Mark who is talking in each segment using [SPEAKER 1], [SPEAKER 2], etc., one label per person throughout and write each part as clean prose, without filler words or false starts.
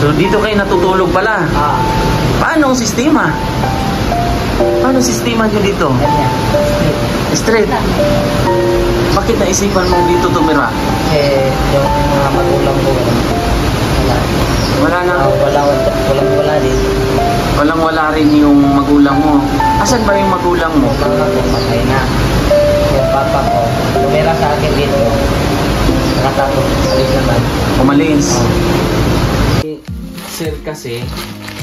[SPEAKER 1] So dito kayo natutulog pala. Paano ang sistema? Paano ang sistema nyo dito? Straight. Bakit naisipan mong dito tumira?
[SPEAKER 2] Yung mga magulang ko,
[SPEAKER 1] Wala na.
[SPEAKER 2] walang din.
[SPEAKER 1] Walang-wala rin yung magulang mo. Asan ba yung magulang mo?
[SPEAKER 2] Yung mama ko, patay na. Yung papa ko, tumira sa akin dito. Nakatapos, alis naman.
[SPEAKER 1] Umalis. Sir kasi,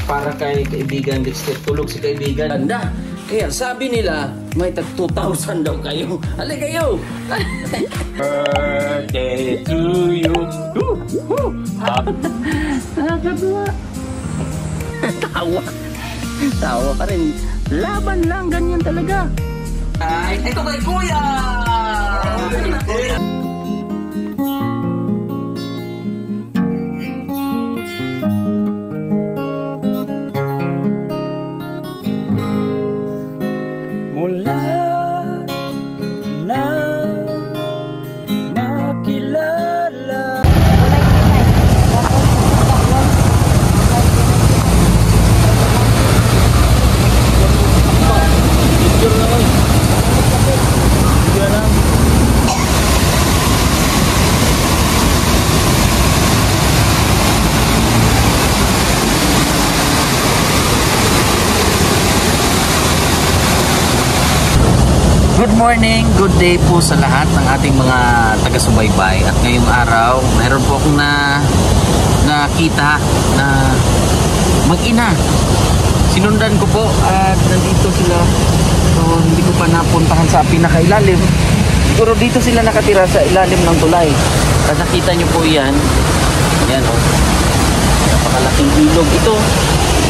[SPEAKER 1] para kay kaibigan Dexter, tulog si kaibigan. Anda. Kaya sabi nila, may tag 2,000 daw kayo. Halika kayo! Birthday to you. Nakakatuwa. Tawa pa rin. Laban lang, ganyan talaga. Ay, ito kay Kuya!
[SPEAKER 3] Mula na makilala.
[SPEAKER 1] Good morning, good day po sa lahat ng ating mga taga-subaybay. At ngayong araw, mayroon po akong nakita na mag-ina. Sinundan ko po at nandito sila. So, hindi ko pa napuntahan sa pinakailalim. Siguro dito sila nakatira sa ilalim ng tulay. At nakita nyo po yan. Yan o. Napakalaking ilog ito.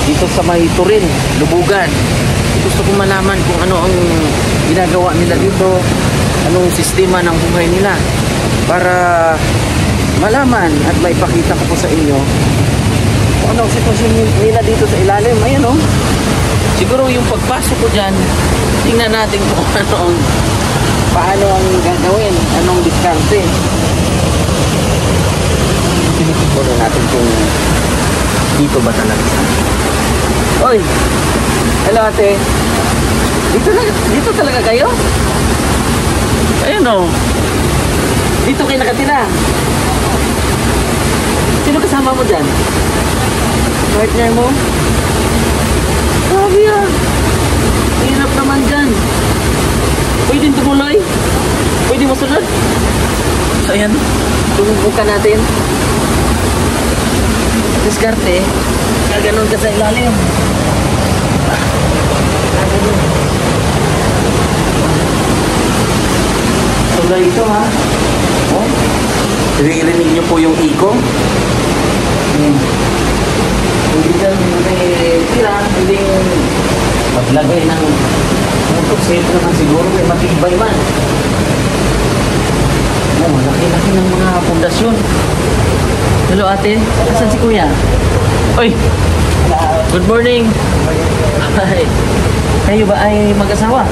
[SPEAKER 1] Dito sa may Turin, Lubugan. Gusto kong malaman kung ano ang ginagawa nila dito, anong sistema ng buhay nila, para malaman at maipakita ko po sa inyo kung anong sitwasyon nila dito sa ilalim. Ayan o. Siguro yung pagpasok ko dyan, tingnan natin kung paano ang gagawin, anong diskarte. Tingnan natin kung dito ba talaga. Oy! Hello ate. Dito talaga kayo? Ayun o. Dito kayo nakatira. Sino kasama mo dyan? Partner mo? Sabi ah. Hirap naman dyan. Pwede tumuloy? Pwede mo sunod? So ayan. Tumubukan natin. Diskarte. Gaganon ka sa ilalim. Tulay ito ha. Oh. Irinig nyo po yung iko. Hindi dyan tira. Hindi maglagay ng motorset naman siguro. May matibay man. Oh, laki-laki ng mga pundasyon. Hello ate. Asan si kuya? Oy! Good morning. Hi. Kayo ba ay mag-asawa?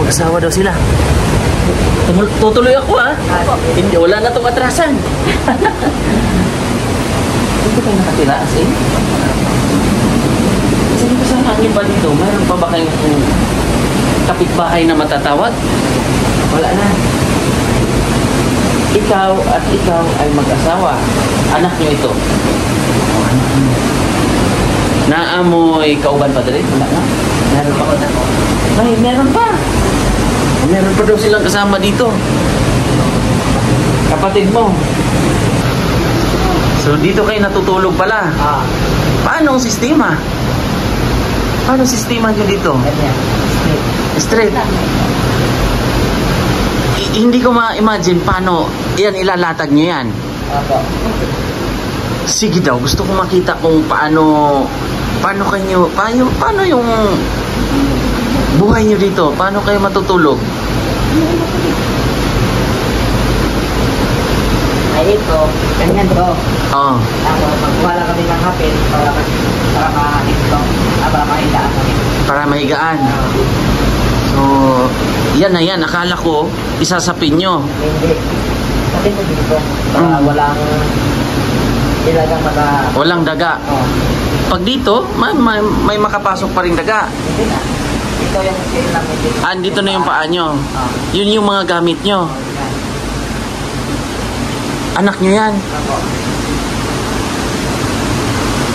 [SPEAKER 1] Mag-asawa daw sila. Tutuloy ako ha. Hindi, wala na itong atrasan. Dito kayo nakatira, asin? Saan yung kasama niyo ba dito? Mayroon pa ba kayong kapitbahay na matatawag? Wala na. Ikaw at ikaw ay mag-asawa. Anak niyo ito. Anak niyo. Naamoy kauban pa dali? Wala na? Meron pa? Ay, meron pa. Meron pa daw silang kasama dito. Kapatid mo. So dito kayo natutulog pala. Paano ang sistema? Paano ang sistema nyo dito? Straight. Hindi ko ma-imagine paano yan ilalatag nyo yan. Sige daw, gusto ko makita kung paano yung buhay nyo dito, paano kayo matutulog.
[SPEAKER 2] Ay ito, ganyan to.
[SPEAKER 1] Oo.
[SPEAKER 2] Tapos magkuha lang kami ng hapin para mahigaan kami.
[SPEAKER 1] Para mahigaan. So, yan na yan, akala ko isasapin nyo.
[SPEAKER 2] Hindi. Kasi mo dito, para walang Ilagang
[SPEAKER 1] Walang daga.
[SPEAKER 2] Oh,
[SPEAKER 1] Pag dito, may makapasok pa rin daga.
[SPEAKER 2] hindi na. Ito yung sale namin dito.
[SPEAKER 1] Dito na yung paa nyo.
[SPEAKER 2] Oh,
[SPEAKER 1] Yun yung mga gamit nyo.
[SPEAKER 2] yan.
[SPEAKER 1] Anak nyo yan.
[SPEAKER 2] Ako.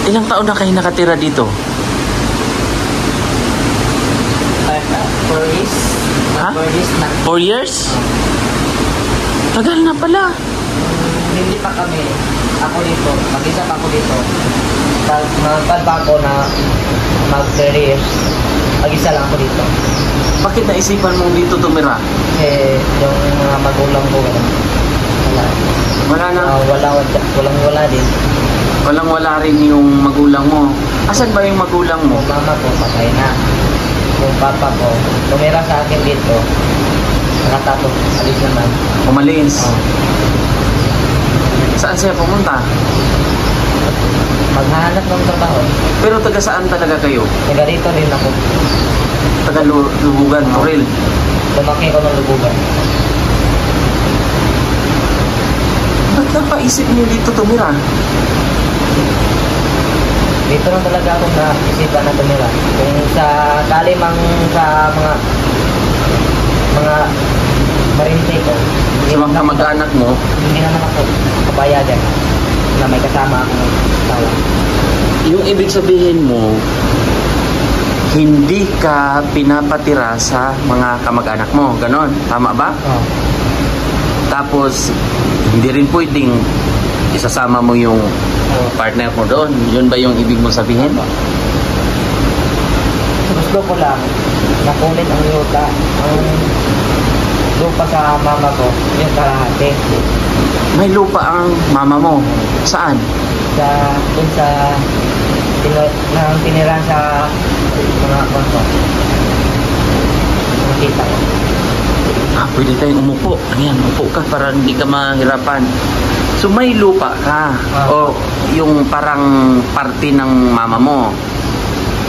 [SPEAKER 1] Ilang taon na kayo nakatira dito?
[SPEAKER 2] 4 years.
[SPEAKER 1] Ha?
[SPEAKER 2] 4 years na.
[SPEAKER 1] 4 years? Tagal na pala.
[SPEAKER 2] Hindi pa kami. Ako dito. Mag-isa pa ako dito. Pag magbago na mag-3 years, mag-isa lang ako dito.
[SPEAKER 1] Bakit naisipan mong dito tumira?
[SPEAKER 2] Kasi yung mga magulang ko, wala.
[SPEAKER 1] Wala na.
[SPEAKER 2] Walang-wala din.
[SPEAKER 1] Walang-wala rin yung magulang mo. Asan ba yung magulang mo?
[SPEAKER 2] Yung mama ko, patay na. Yung papa ko, tumira sa akin dito. Nakatapos, alis naman.
[SPEAKER 1] Umalis.
[SPEAKER 2] Oh.
[SPEAKER 1] Saan siya pumunta?
[SPEAKER 2] Maghahanap ng trabaho.
[SPEAKER 1] Pero taga saan talaga kayo?
[SPEAKER 2] Taga rito rin ako.
[SPEAKER 1] Taga Lubugan, Toril.
[SPEAKER 2] Lumaki ko ng lubugan.
[SPEAKER 1] Ba't napaisip niyo dito tumira?
[SPEAKER 2] Dito lang talaga ako naisipan na tumira. Kung sa kalimang sa mga marinte ko,
[SPEAKER 1] Sa mga kamag-anak mo,
[SPEAKER 2] hindi naman ako kabayagan na may kasama akong tao.
[SPEAKER 1] yung ibig sabihin mo, hindi ka pinapatira sa mga kamag-anak mo. Ganon. Tama ba?
[SPEAKER 2] Oh.
[SPEAKER 1] Tapos, hindi rin pwedeng isasama mo yung partner mo doon. Yun ba yung ibig mo sabihin?
[SPEAKER 2] Gusto ko lang nakunin ang lupa. Ang lupa sa mama ko, yung kalahati.
[SPEAKER 1] May lupa ang mama mo. Saan?
[SPEAKER 2] Dun sa nang tinira sa mga konto. Mga tita ko.
[SPEAKER 1] Pwede tayong umupo. Ayan, upo ka para hindi ka mahirapan. So may lupa ka. O yung parang parte ng mama mo.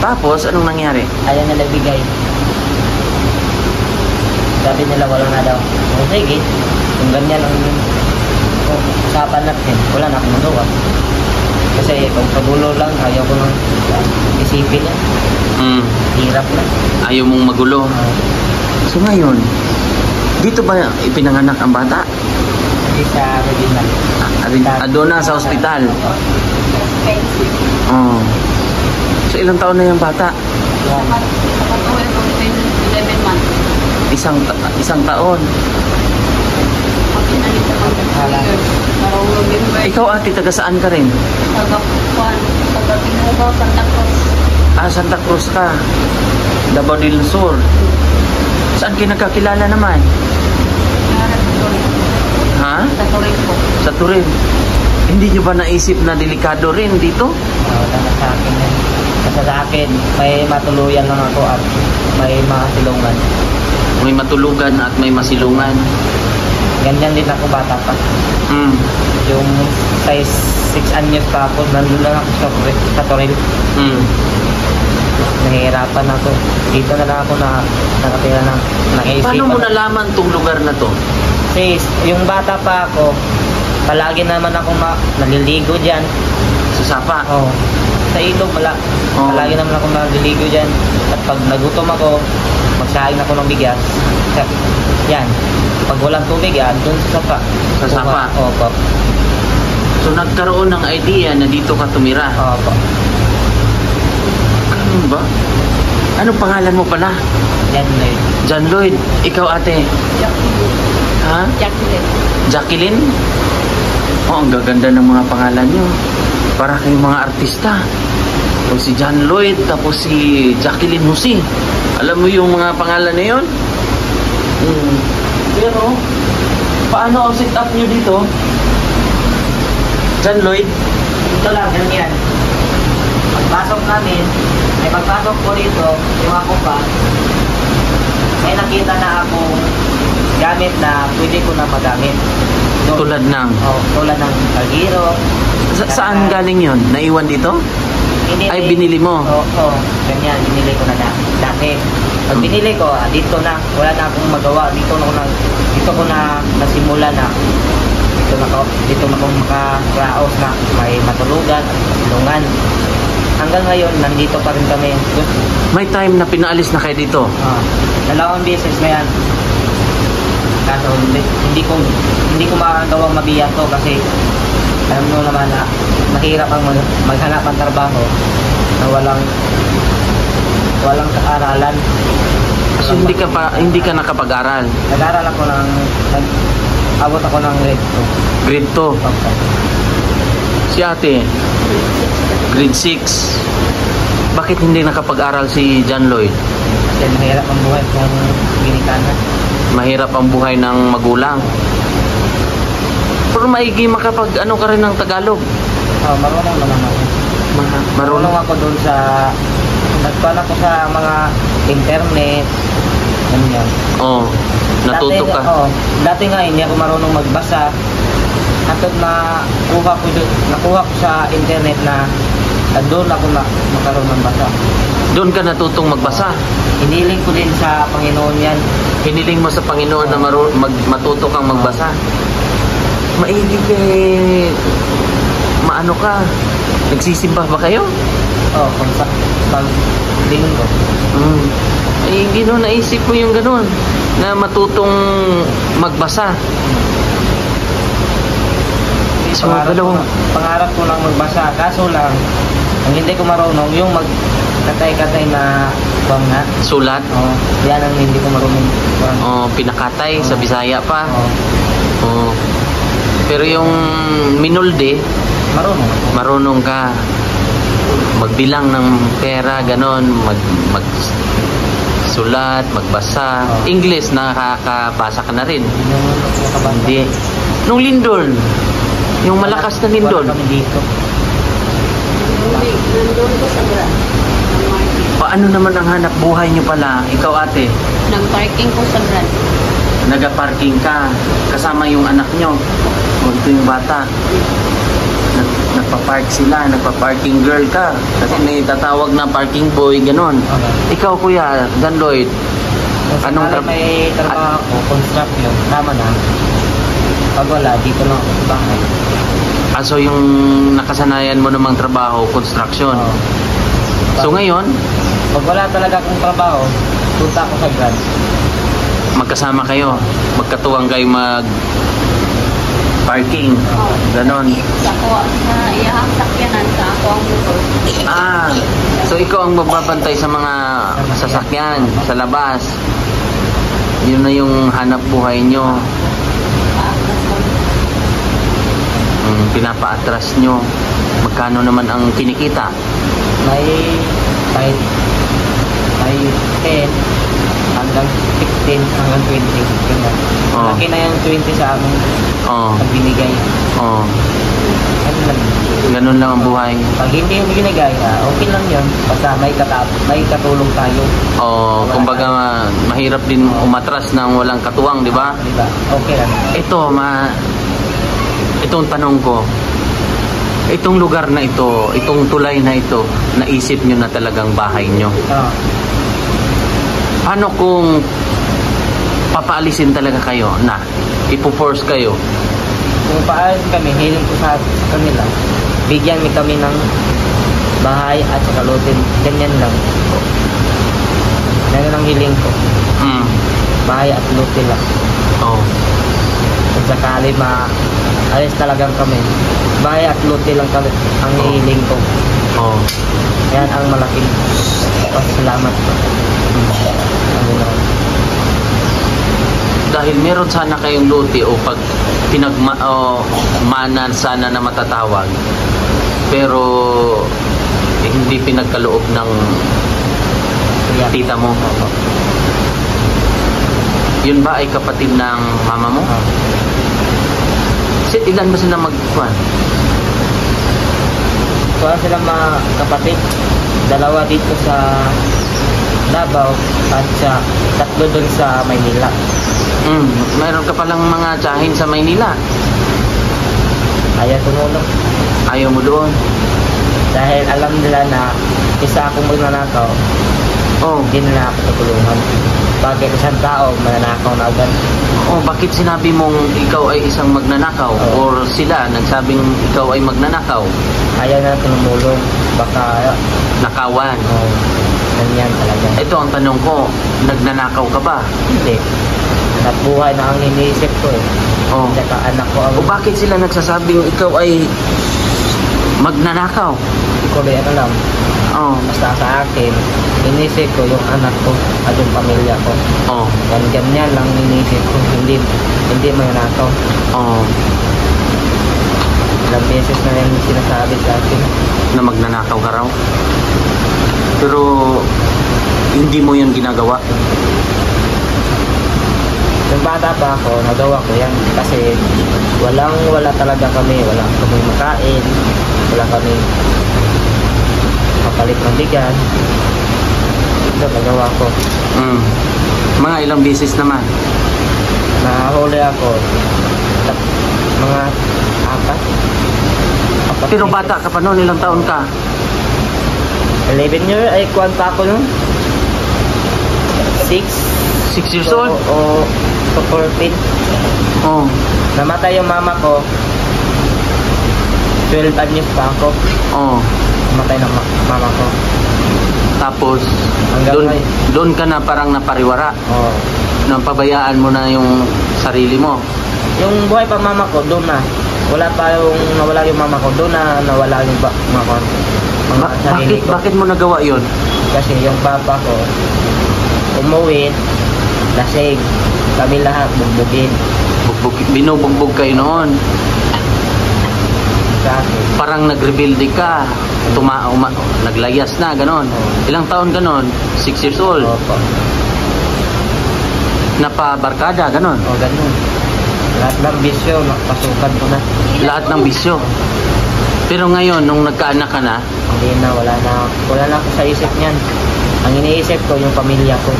[SPEAKER 1] Tapos, anong nangyari?
[SPEAKER 2] Ayaw na nagbigay. Sabi nila wala na daw. O sige, kung ganyan ang usapan natin, wala na akong magawa. Kasi kung sa dulo lang, ayaw ko nang isipin yan. Hirap na.
[SPEAKER 1] Ayaw mong magulo. So ngayon, dito ba ipinanganak ang bata?
[SPEAKER 2] Hindi sa regional.
[SPEAKER 1] Doon na sa ospital. Oh. So ilang taon na yung bata?
[SPEAKER 4] Kapatuloy ko 11 months.
[SPEAKER 1] Isang taon.
[SPEAKER 4] Pag inalit ako ng 2 years. Parang November.
[SPEAKER 1] Ikaw ate, taga saan ka rin?
[SPEAKER 4] Tagapuan. Taga-Tinugaw, Santa Cruz.
[SPEAKER 1] Santa Cruz ka. Davao del Sur. Saan kayo nagkakilala naman?
[SPEAKER 4] Nangarap ko rin.
[SPEAKER 1] Ha?
[SPEAKER 4] Sa Turin po.
[SPEAKER 1] Sa Turin. Hindi nyo ba naisip na delikado rin dito?
[SPEAKER 2] Wala na sa akin yan. Basta sa akin, may matuluyan lang ako at may makasilungan.
[SPEAKER 1] May matulugan at may masilungan.
[SPEAKER 2] Ganyan din ako bata pa. Yung size 6 anyos pa ako, nandun lang ako sa Toril. Nahihirapan ako. Dito na lang ako nakatira ng naisipan.
[SPEAKER 1] Paano mo nalaman tong lugar na to?
[SPEAKER 2] Kasi yung bata pa ako, palagi naman ako naliligo dyan.
[SPEAKER 1] Sa Sapa?
[SPEAKER 2] Oh, sa ilog,
[SPEAKER 1] Oh.
[SPEAKER 2] palagi naman ako naliligo dyan. At pag nagutom ako, magsahin ako ng bigas. Yan. Pag walang tubig, yan, dun sa Sapa.
[SPEAKER 1] Sa Sapa?
[SPEAKER 2] Opo.
[SPEAKER 1] So nagkaroon ng idea na dito ka tumira.
[SPEAKER 2] Opo.
[SPEAKER 1] Ano ba? Anong pangalan mo pala?
[SPEAKER 2] Yan na yun.
[SPEAKER 1] John Lloyd. Ikaw ate?
[SPEAKER 4] Jacqueline.
[SPEAKER 1] Ha?
[SPEAKER 4] Jacqueline.
[SPEAKER 1] Jacqueline? Oh, ang gaganda ng mga pangalan nyo. Para kayong mga artista. O si John Lloyd, tapos si Jacqueline Jose. Alam mo yung mga pangalan na yun? Pero, paano ang set up nyo dito? John Lloyd?
[SPEAKER 2] Ito lang, ganyan. Pagpasok namin, ay pagpasok ko dito, yung ako pa, may nakita na akong gamit na pwede ko na magamit. Doon.
[SPEAKER 1] Tulad ng...
[SPEAKER 2] Tulad ng kagiro.
[SPEAKER 1] Saan galing yon? Naiwan dito?
[SPEAKER 2] Hindi,
[SPEAKER 1] Ay, binili mo?
[SPEAKER 2] Oo, ganyan, binili ko na dati. Pag binili ko, dito na, wala na akong magawa. Dito ko na nasimula na. dito na ako makaraos na may matulugan, tulungan. Hanggang ngayon, nandito pa rin kami.
[SPEAKER 1] May time na pinaalis na kayo dito.
[SPEAKER 2] Dalawang beses na yan. Kaso hindi ko magawang mabiyak to kasi alam mo naman na mahirap ang maghanap ng trabaho na walang kaaralan.
[SPEAKER 1] So hindi ka nakapag-aral.
[SPEAKER 2] Nag-aral ako abot ako ng grade 2.
[SPEAKER 1] Grade 2. Si ate, grade 6. Bakit hindi nakapag-aral si John Lloyd?
[SPEAKER 2] Kasi mahirap ang buhay kung ginikanan.
[SPEAKER 1] Mahirap ang buhay ng magulang. Pero maigi makapag-ano ka rin ng Tagalog.
[SPEAKER 2] Marunong naman ako. Marunong ako doon sa nagkuhan ako sa mga internet. Ganyan.
[SPEAKER 1] Natuto ka.
[SPEAKER 2] Dati nga hindi ako marunong magbasa. Katod na nakuha ko sa internet na doon ako makaroon ng basa.
[SPEAKER 1] Doon ka natutong magbasa.
[SPEAKER 2] Hiniling ko din sa Panginoon yan.
[SPEAKER 1] Hiniling mo sa Panginoon na matuto kang magbasa. Maigi maano ka? Nagsisimba ba kayo?
[SPEAKER 2] Kung sa linggo.
[SPEAKER 1] Hindi naisip mo yung ganun na matutong magbasa. So,
[SPEAKER 2] pangarap ko lang magbasa. Kaso lang, ang hindi ko marunong, yung magkatay-katay na banga.
[SPEAKER 1] Sulat?
[SPEAKER 2] Yan ang hindi ko marunong.
[SPEAKER 1] Pinakatay sa Bisaya pa. Pero yung minulde, marunong ka. Magbilang ng pera, ganon. Sulat, magbasa. English, nakakabasa ka na rin. Hindi. Nung lindol, yung malakas na lindol.
[SPEAKER 4] Nandun ko sa Brad.
[SPEAKER 1] Paano naman ang hanap buhay nyo pala? Ikaw ate?
[SPEAKER 4] Nag-parking ko sa Brad.
[SPEAKER 1] Nag-parking ka. Kasama yung anak nyo. Ito yung bata. Nagpa-park sila. Nagpa-parking girl ka. Kasi may tatawag na parking boy, ganon. Ikaw kuya, Dan Lloyd.
[SPEAKER 2] Anong may trabaho ako, construction. Tama na. Pag wala, dito lang ako sa bahay.
[SPEAKER 1] So yung nakasanayan mo namang trabaho, construction. So ngayon?
[SPEAKER 2] Pag wala talaga akong trabaho, punta ako sa Brad.
[SPEAKER 1] Magkasama kayo, magkatuwang kayo parking, ganon.
[SPEAKER 4] Sa iyahang sakyanan sa ako ang motor.
[SPEAKER 1] So ikaw ang magbabantay sa mga sasakyan, sa labas. Yun na yung hanap buhay nyo. Pinapa-atras nyo. Magkano naman ang kinikita?
[SPEAKER 2] May 10 hanggang 16 hanggang 20. Ganyan. Laki na yung 20 sa amin. Pag binigay.
[SPEAKER 1] Ganun lang ang buhay.
[SPEAKER 2] Pag hindi yung binigay, okay lang yun. Basta may katulong tayo.
[SPEAKER 1] Kumbaga mahirap din umatras ng walang katuwang, di ba?
[SPEAKER 2] Diba? Okay lang.
[SPEAKER 1] Itong tanong ko, itong lugar na ito, itong tulay na ito, naisip nyo na talagang bahay nyo. Paano kung papaalisin talaga kayo na ipo-force kayo?
[SPEAKER 2] Kung paalisin kami, hiling ko sa kanila, bigyan kami ng bahay at saka lotin. Ganyan lang. Ganyan ang hiling ko. Bahay at lotin lang. Kung sakali alis talagang kami, bahay at lote lang kami ang hihiling ko. Yan ang malaking pasalamat ko.
[SPEAKER 1] Dahil meron sana kayong lote o pag manan sana na matatawag, pero hindi pinagkaloob ng tita mo. Yun ba ay kapatid ng mama mo? Ilan ba sila magkuhan?
[SPEAKER 2] Kuhan sila mga kapatid. Dalawa dito sa Davao at tatlo doon sa Maynila.
[SPEAKER 1] Mayroon ka palang mga tiyahin sa Maynila.
[SPEAKER 2] Ayaw tumulong.
[SPEAKER 1] Ayaw mo doon?
[SPEAKER 2] Dahil alam nila na isa akong magnanakaw. Hindi nila ako tutulungan. bakit isang tao mananakaw na agad.
[SPEAKER 1] O bakit sinabi mong ikaw ay isang magnanakaw?
[SPEAKER 2] Oo.
[SPEAKER 1] Or sila nagsabing ikaw ay magnanakaw?
[SPEAKER 2] Ayaw na tumulong. Baka,
[SPEAKER 1] Nakawan.
[SPEAKER 2] ganyan talaga.
[SPEAKER 1] Ito ang tanong ko, nagnanakaw ka ba?
[SPEAKER 2] Hindi. Anak buhay na ang iniisip ko eh.
[SPEAKER 1] O,
[SPEAKER 2] Saka anak ko ang...
[SPEAKER 1] o bakit sila nagsasabing ikaw ay magnanakaw?
[SPEAKER 2] Hindi ko rin ano lang.
[SPEAKER 1] O,
[SPEAKER 2] Basta sa akin, iniisip ko yung anak ko at yung pamilya ko.
[SPEAKER 1] o,
[SPEAKER 2] Ganyan lang iniisip ko. Hindi mananakaw.
[SPEAKER 1] o,
[SPEAKER 2] Ilang beses na yan sinasabi sa akin.
[SPEAKER 1] na magnanakaw ka raw? Pero, hindi mo yun ginagawa?
[SPEAKER 2] Nung bata pa ako, nagawa ko yan. Kasi wala talaga kami. Wala kami makain. Wala kami kapalit ng bigas. Ito, nagawa ko.
[SPEAKER 1] Mm. Mga ilang beses naman?
[SPEAKER 2] Nahuli ako. Mga apat.
[SPEAKER 1] Pero bata ka pa noon, ilang taon ka?
[SPEAKER 2] 11 years, ay kuwan pa ako nun. 6.
[SPEAKER 1] 6 years old?
[SPEAKER 2] O 14.
[SPEAKER 1] Oh.
[SPEAKER 2] Namatay yung mama ko. 12 anyos pa ako.
[SPEAKER 1] Oh.
[SPEAKER 2] Namatay ng mama ko.
[SPEAKER 1] Tapos,
[SPEAKER 2] Hanggang
[SPEAKER 1] doon,
[SPEAKER 2] ngayon.
[SPEAKER 1] doon ka na parang napariwara.
[SPEAKER 2] Oh.
[SPEAKER 1] Nang pabayaan mo na yung sarili mo.
[SPEAKER 2] Yung buhay pa mama ko, doon na. Wala pa yung nawala yung mama ko. Doon na nawala yung mama ko. Mga sarili ko.
[SPEAKER 1] Bakit mo nagawa yun?
[SPEAKER 2] Kasi yung papa ko, umuwi, lasing. Kami lahat, bugbugin.
[SPEAKER 1] Binubugbog kayo noon.
[SPEAKER 2] Sa akin.
[SPEAKER 1] Parang nag-rebelde ka. Naglayas na, ganon. Ilang taon ganon? 6 years old.
[SPEAKER 2] Opo.
[SPEAKER 1] Napabarkada, ganon.
[SPEAKER 2] O, ganun. Lahat ng bisyo, nakapasukan ko na.
[SPEAKER 1] Lahat ng bisyo. Pero ngayon, nung nagkaanak ka na,
[SPEAKER 2] Hindi na, wala na ako sa isip niyan. Ang iniisip ko, yung pamilya ko.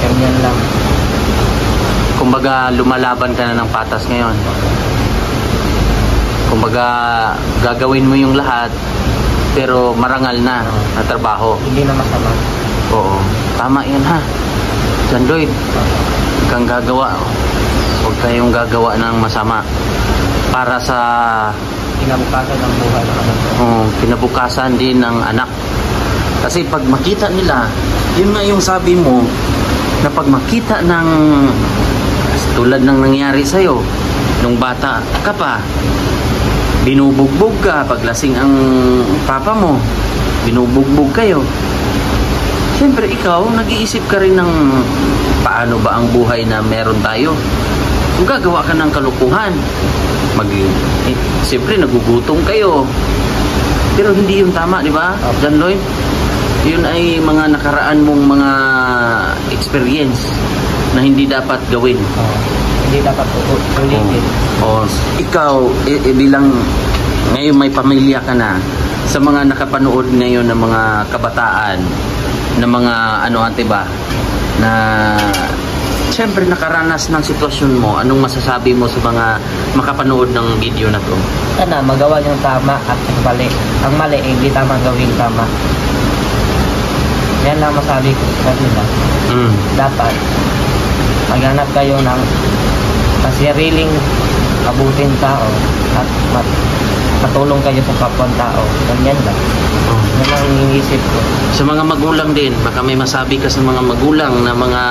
[SPEAKER 2] Ganyan lang.
[SPEAKER 1] kumbaga lumalaban ka na ng patas ngayon. Kumbaga gagawin mo yung lahat pero marangal na na trabaho.
[SPEAKER 2] Hindi na masama.
[SPEAKER 1] Oo, tama yan ha. John Lloyd, huwag kang gagawa. Huwag kayong gagawa ng masama para sa
[SPEAKER 2] Kinabukasan ng buhay ng anak ko.
[SPEAKER 1] kinabukasan din ng anak. Kasi pag makita nila, yun nga yung sabi mo, na pag makita ng tulad ng nangyari sa'yo, nung bata ka pa, binubugbog ka, paglasing ang papa mo, binubugbog kayo. Siyempre ikaw, nag-iisip ka rin ng paano ba ang buhay na meron tayo. Kung gagawa ka ng kalukuhan, siyempre nagugutom kayo. Pero hindi yun tama, di ba, John Lloyd? Yun ay mga nakaraan mong mga experience na hindi dapat gawin.
[SPEAKER 2] Hindi dapat ulitin.
[SPEAKER 1] Ikaw, bilang ngayon may pamilya ka na, sa mga nakapanood ngayon ng mga kabataan, na mga ate ba, na siyempre nakaranas ng sitwasyon mo, anong masasabi mo sa mga makapanood ng video na to?
[SPEAKER 2] Sana magawa yung tama at yung mali. Ang mali, hindi tama gawin tama. Yan lang masabi ko sa kanila. Dapat maghanap kayo ng masiriling abutin tao at matulong kayo sa kapwa tao. Ganyan lang. Yan lang iniisip ko.
[SPEAKER 1] Sa mga magulang din, baka may masabi ka sa mga magulang na mga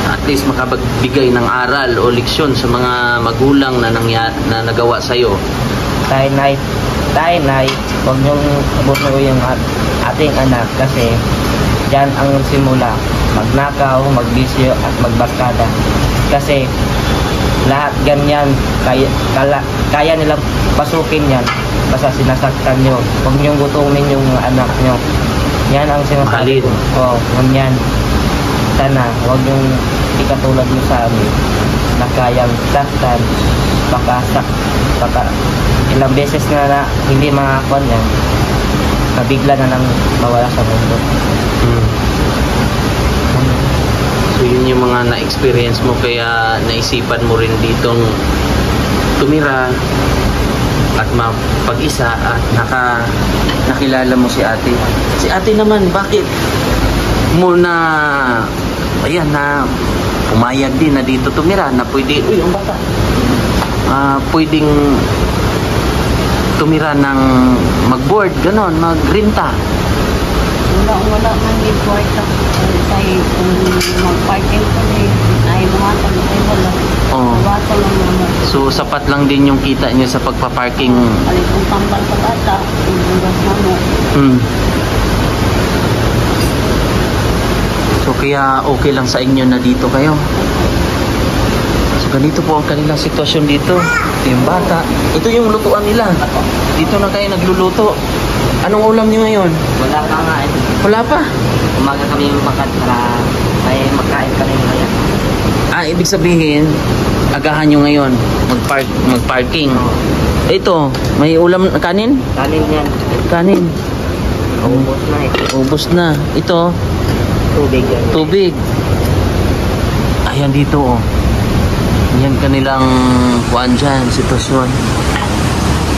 [SPEAKER 1] at least makapagbigay ng aral o leksyon sa mga magulang na nagawa sa'yo.
[SPEAKER 2] Tay, huwag niyong abutin yung ating anak kasi dyan ang simula. Magnakaw, magbisyo at magbarkada. Kasi lahat ganyan, kaya nilang pasukin yan basta sinasaktan nyo. Huwag niyong gutumin yung anak nyo. Yan ang sinasabi ko. Ganyan. Sana, huwag niyong ikatulad mo sa amin na kayang saktan, baka ilang beses na hindi makakuha yan, nabigla na lang mawala sa mundo.
[SPEAKER 1] So yun yung mga na-experience mo, kaya naisipan mo rin ditong tumira at mapag-isa at nakilala mo si ate. Si ate naman, bakit mo na ayan na pumayag din na dito tumira na pwede, uy, ang bata. Pwedeng tumira ng mag-board, ganon, mag-renta.
[SPEAKER 4] Wala man din kwarta. Tayo kung mag-parking pa rin. Ay, buhatan na tayo wala.
[SPEAKER 1] Oh.
[SPEAKER 4] Buhatan lang naman.
[SPEAKER 1] So sapat lang din yung kita niyo sa pagpa-parking.
[SPEAKER 4] Alit kung tambal sa bata. Kung bugas na mo.
[SPEAKER 1] Hmm. So kaya okay lang sa inyo na dito kayo. So ganito po ang kanilang sitwasyon dito. Ito yung bata. Ito yung lutuan nila. Dito na kayo nagluluto. Anong ulam niyo ngayon?
[SPEAKER 2] Wala pa nga eh.
[SPEAKER 1] Wala pa.
[SPEAKER 2] Umaga kami makan para may magkain kami ngayon.
[SPEAKER 1] Ibig sabihin, agahan nyo ngayon magparking. Ito, may ulam kanin?
[SPEAKER 2] Kanin yan.
[SPEAKER 1] Kanin.
[SPEAKER 2] Ubos na eh.
[SPEAKER 1] Ubos na. Ito,
[SPEAKER 2] Tubig yan.
[SPEAKER 1] tubig. Ayan dito oh. Yan kanilang kuan dyan, sitwasyon.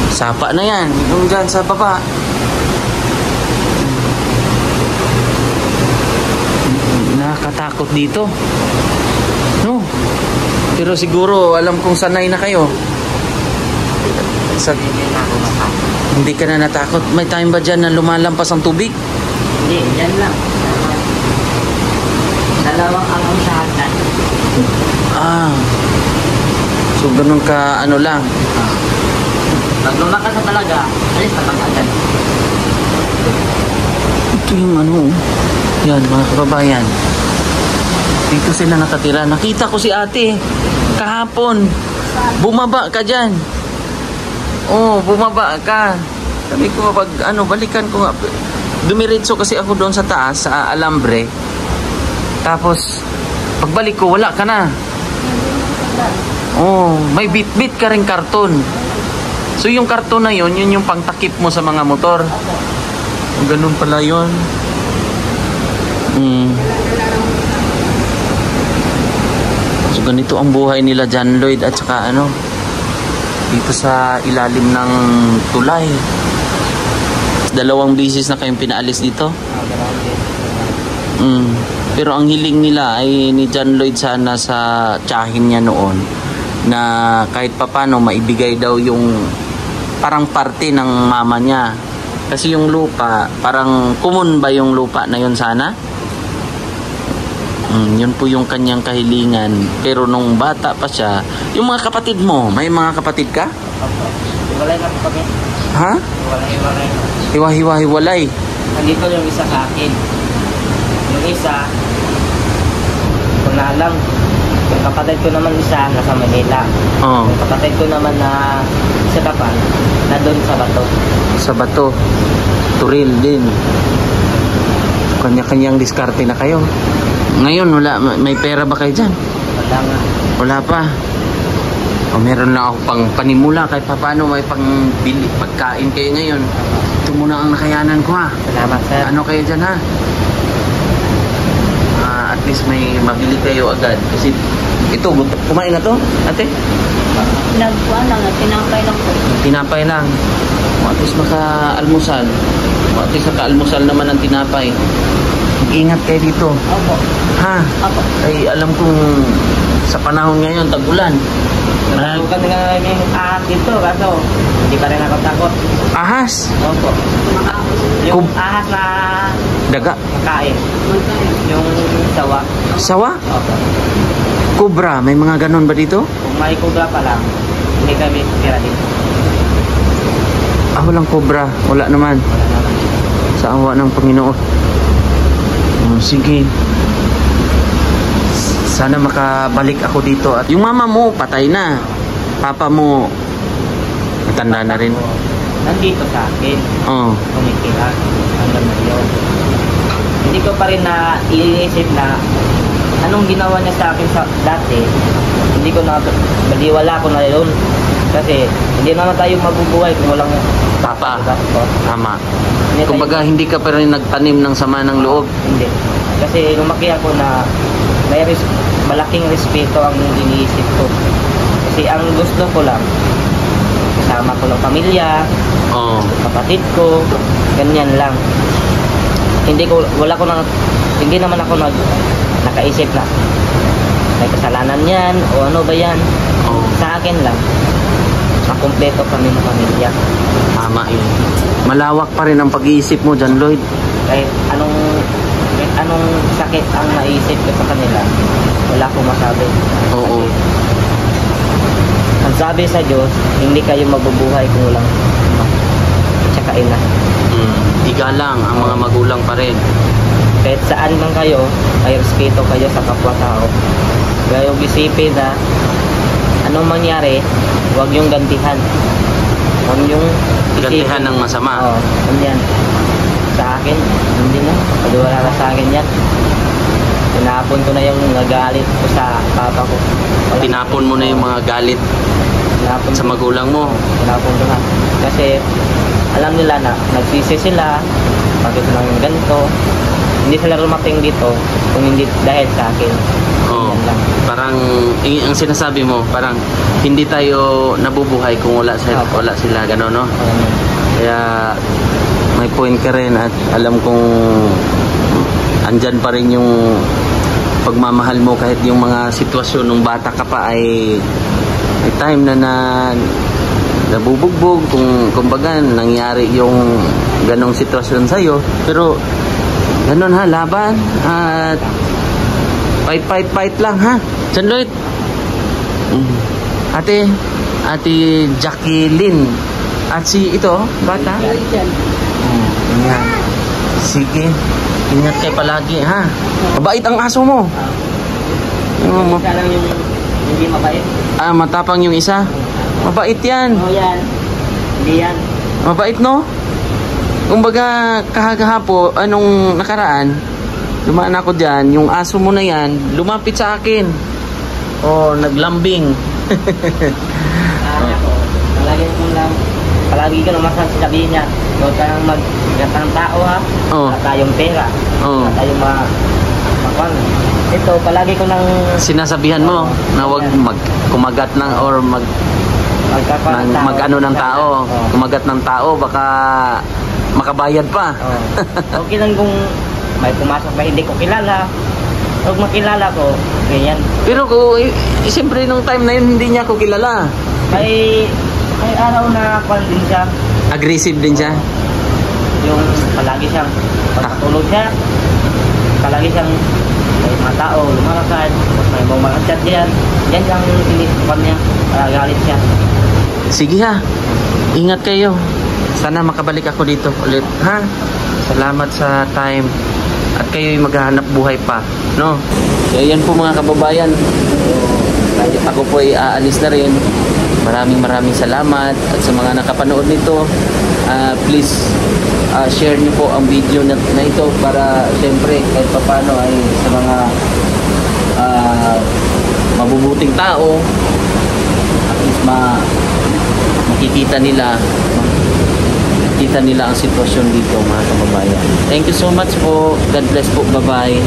[SPEAKER 1] Sapa na yan. Yung dyan sa baba. Nakakatakot dito. No? Pero siguro alam kong sanay na kayo.
[SPEAKER 2] Hindi na ako matakot.
[SPEAKER 1] Hindi ka na natakot. May time ba dyan na lumalampas ang tubig?
[SPEAKER 2] Hindi, yan lang. Dalawang ang sa hagdan.
[SPEAKER 1] So ganun ka ano lang.
[SPEAKER 2] Pag lumakas na talaga, alis na pag-agad.
[SPEAKER 1] Ito yung ano. Yan mga kababayan. Dito sila nakatira. Nakita ko si ate kahapon. Bumaba ka dyan. Oh, bumaba ka. Sabi ko pag ano, balikan ko nga. Dumiritso kasi ako doon sa taas sa alambre. Tapos pagbalik ko wala ka na. Oh, may bit-bit ka rin karton. So yung karton na yun yung pangtakip mo sa mga motor. Ganun pala yun. So ganito ang buhay nila John Lloyd at saka ano dito sa ilalim ng tulay. 2 bisis na kayong pinaalis dito. Pero ang hiling nila ay ni John Lloyd sana sa tiyahin niya noon na kahit papano maibigay daw yung parang parte ng mama niya. Kasi yung lupa, parang common ba yung lupa na yun sana? Yun po yung kanyang kahilingan. Pero nung bata pa siya, yung mga kapatid mo, may mga kapatid ka?
[SPEAKER 2] Hiwalay na po kami.
[SPEAKER 1] Ha?
[SPEAKER 2] Hiwalay na.
[SPEAKER 1] Hiwa-hiwa-hiwalay.
[SPEAKER 2] Nandito yung isa sa akin. Yung isa, wala lang. Yung kapatid ko naman isa, nasa Manila.
[SPEAKER 1] Oh,
[SPEAKER 2] Yung kapatid ko naman na sa Tapan, na doon sa Bato.
[SPEAKER 1] sa Bato. Turil din. Kanya-kanyang diskarte na kayo. Ngayon, wala, may pera ba kayo dyan?
[SPEAKER 2] Wala nga.
[SPEAKER 1] Wala pa. O meron na ako pang panimula kahit paano may pangbili, pagkain kayo ngayon. Ito muna ang nakayanan ko ha.
[SPEAKER 2] Salamat sir.
[SPEAKER 1] Ano kayo dyan ha? At least may mabili kayo agad. Kasi ito, kumain na to, ate?
[SPEAKER 4] Nagkuhan lang, tinapay lang po.
[SPEAKER 1] Tinapay lang. At least maka-almusal. At least maka-almusal naman ang tinapay. Ingat kayo dito.
[SPEAKER 4] Opo.
[SPEAKER 1] Ha?
[SPEAKER 4] Opo.
[SPEAKER 1] Ay, alam kong sa panahon ngayon, tag-ulan.
[SPEAKER 2] Nasukan nga yung ahas dito, kaso hindi pa rin ako takot.
[SPEAKER 1] Ahas.
[SPEAKER 2] Opo. Yung
[SPEAKER 1] Kub-
[SPEAKER 2] ahas na
[SPEAKER 1] Daga.
[SPEAKER 2] kain. Yung sawa.
[SPEAKER 1] Sawa.
[SPEAKER 2] Opo.
[SPEAKER 1] Cobra. May mga ganon ba dito?
[SPEAKER 2] Kung may kubra pa lang, hindi kami tira dito.
[SPEAKER 1] Walang cobra. Wala naman.
[SPEAKER 2] Wala naman.
[SPEAKER 1] Sa awa ng Panginoon. Sige. Sana makabalik ako dito. At yung mama mo, patay na. Papa mo, matanda na rin.
[SPEAKER 2] Nandito sa akin.
[SPEAKER 1] Oh.
[SPEAKER 2] Kumikira. Hanggang ngayon. Hindi ko pa rin na iniisip na anong ginawa niya sa akin sa dati. Hindi ko na, baliwala ko na yun. Kasi hindi naman tayo mabubuhay kung walang
[SPEAKER 1] Papa.
[SPEAKER 2] diba?
[SPEAKER 1] Tama.
[SPEAKER 2] Hindi tayo-
[SPEAKER 1] Kumbaga, hindi ka pa rin nagtanim ng sama ng loob.
[SPEAKER 2] Hindi. Kasi lumaki ako na may malaking respeto ang iniisip ko. Kasi ang gusto ko lang, kasama ko lang pamilya,
[SPEAKER 1] Oh.
[SPEAKER 2] kapatid ko, ganyan lang. Hindi naman ako nakaisip na may kasalanan yan o ano ba yan.
[SPEAKER 1] Oo.
[SPEAKER 2] Sa akin lang, makumpleto kami ng pamilya.
[SPEAKER 1] Tama yun. Malawak pa rin ang pag-iisip mo dyan, Lloyd.
[SPEAKER 2] Kahit anong sakit ang naisip ko sa kanila, wala akong masabi.
[SPEAKER 1] Oo.
[SPEAKER 2] Ang sabi sa Diyos, hindi kayo mabubuhay kung walang ama at saka ina.
[SPEAKER 1] Igalang ang mga magulang pa rin.
[SPEAKER 2] Kahit saan man kayo, may respeto kayo sa kapwa-tao. Kaya yung isipin na anong mangyari, huwag yung gantihan. Huwag yung
[SPEAKER 1] Gantihan ng masama.
[SPEAKER 2] Oo, yan. Sa akin, hindi na. Wala na sa akin yan. Tinapon ko na yung nagalit ko sa papa ko.
[SPEAKER 1] Tinapon mo na yung mga galit
[SPEAKER 2] Tinapon
[SPEAKER 1] sa
[SPEAKER 2] ko.
[SPEAKER 1] magulang mo.
[SPEAKER 2] Tinapon ko na. Kasi alam nila na nagsisi sila, bakit lang yung ganito. Hindi sila rumating dito kung hindi dahil sa akin.
[SPEAKER 1] Oo.
[SPEAKER 2] Yan lang.
[SPEAKER 1] Parang ang sinasabi mo, parang hindi tayo nabubuhay kung wala sila gano'n, no? Kaya may point ka rin at alam kong andyan pa rin yung pagmamahal mo kahit yung mga sitwasyon nung bata ka pa ay may time na nabubugbog kumbaga nangyari yung ganong sitwasyon sa'yo, pero ganon ha, laban at fight lang ha. John Lloyd, ate Jacqueline at si ito bata. Yan. Sige, ingat kayo palagi ha. Mabait ang aso mo.
[SPEAKER 2] Isa lang yung hindi mabait.
[SPEAKER 1] Matapang yung isa. Mabait yan.
[SPEAKER 2] Oo yan. Hindi yan.
[SPEAKER 1] Mabait, no? Kumbaga, kahagahapo, anong nakaraan, dumaan ako dyan, yung aso mo na yan, lumapit sa akin. Naglambing.
[SPEAKER 2] Ako, palagi ko naman sabihin niya, huwag ka nang mag-igat ng tao ha.
[SPEAKER 1] Oo.
[SPEAKER 2] Wala tayong pera.
[SPEAKER 1] Oo.
[SPEAKER 2] Wala tayong makwang. Ito, palagi ko nang
[SPEAKER 1] Sinasabihan mo na huwag kumagat ng or mag-ano ng tao.
[SPEAKER 2] Oo.
[SPEAKER 1] Kumagat ng tao, baka makabayad pa.
[SPEAKER 2] Oo. Okay lang kung may pumasok na hindi ko kilala. Pag makilala ko, ganyan.
[SPEAKER 1] Pero siyempre nung time na yun, hindi niya ako kilala.
[SPEAKER 2] May araw na kwan din siya.
[SPEAKER 1] Aggressive din siya.
[SPEAKER 2] Yung palagi siyang pagkatulog siya. Palagi siyang may mga tao, lumalakad. Tapos may mga chat diyan. Yan lang sinispan niya. Galit siya.
[SPEAKER 1] Sige ha. Ingat kayo. Sana makabalik ako dito ulit. Ha? Salamat sa time. At kayo'y maghahanap buhay pa. No? So, yan po mga kababayan. Kahit ako po ay aalis na rin. Maraming salamat. At sa mga nakapanood nito, please share niyo po ang video na ito para siyempre kahit papano ay sa mga mabubuting tao at least makikita nila ang sitwasyon dito mga kababayan. Thank you so much po. God bless po. Bye-bye.